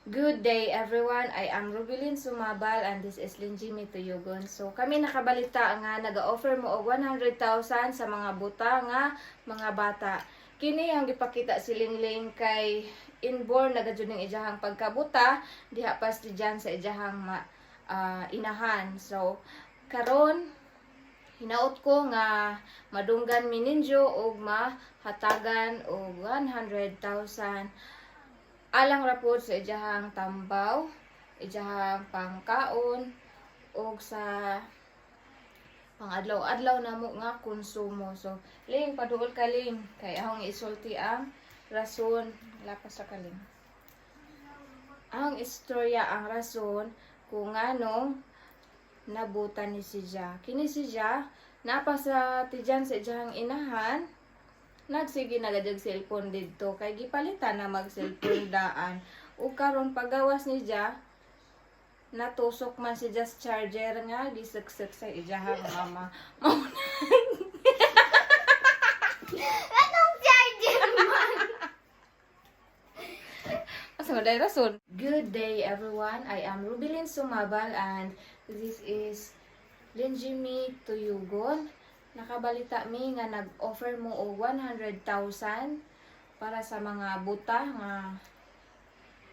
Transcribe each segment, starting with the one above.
Good day everyone, I am Rubilin Sumabal and this is Linjimi Tuyugon. So kami nakabalita nga naga-offer mo og 100,000 sa mga buta nga mga bata. Kini ang gipakita si Lingling kay inborn na gajud ning ijahang pagkabuta diha pas diyan sa ijahang inahan. So karon hinaot ko nga madunggan mi ninyo og mahatagan og 100,000 alang rapod sa ijahang tambaw, ijahang pangkaon, o sa pang-adlaw-adlaw na mo nga konsumo. So, Ling, paduol ka Ling, kay ahong isulti ang rason, lapas sa kaling. Ang istorya, ang rason, kung anong nabutan ni siya. Kini siya, napa sa tijan sa ijahang inahan, nagsige na gadyag cellphone didto kay gipalitan na mag cellphone daan ug karon paggawas ni Ja natusok man si just charger nga gisagsak sa ijahang mama. Anong charger man? Asa day rason? Good day everyone. I am Rubilin Sumabal and this is Linjimi Tuyugon. Nakabalita mi nga nag-offer mo og 100,000 para sa mga buta nga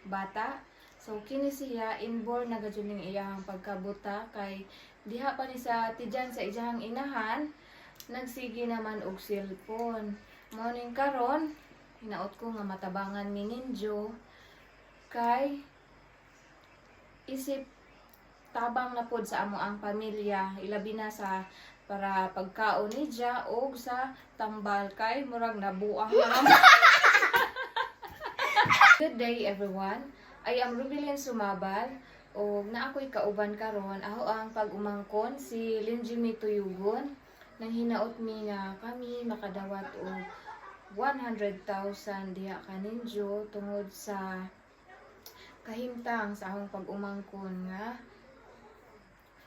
bata. So kini siya inborn na gajud ning iyang pagkabuta kay diha pa ni sa tijan sa ijahang inahan nagsige naman og cellphone. Mao ning karon hinaot ko nga matabangan mi ninyo kay isip tabang na pod sa amo ang pamilya ilabi na sa para pagkaon ni Ja og sa tambal kay murag nabuang na. Good day everyone. I am Rubilin Sumabal og na ako'y kauban karon aho ang pag-umangkon si Linjimi Tuyugon nang hinaot mi nga kami makadawat og 100,000 diha kaninyo tungod sa kahimtang sa akong pag-umangkon nga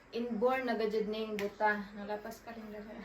inborn na gajud ning buta. Nalapas ka rin dala.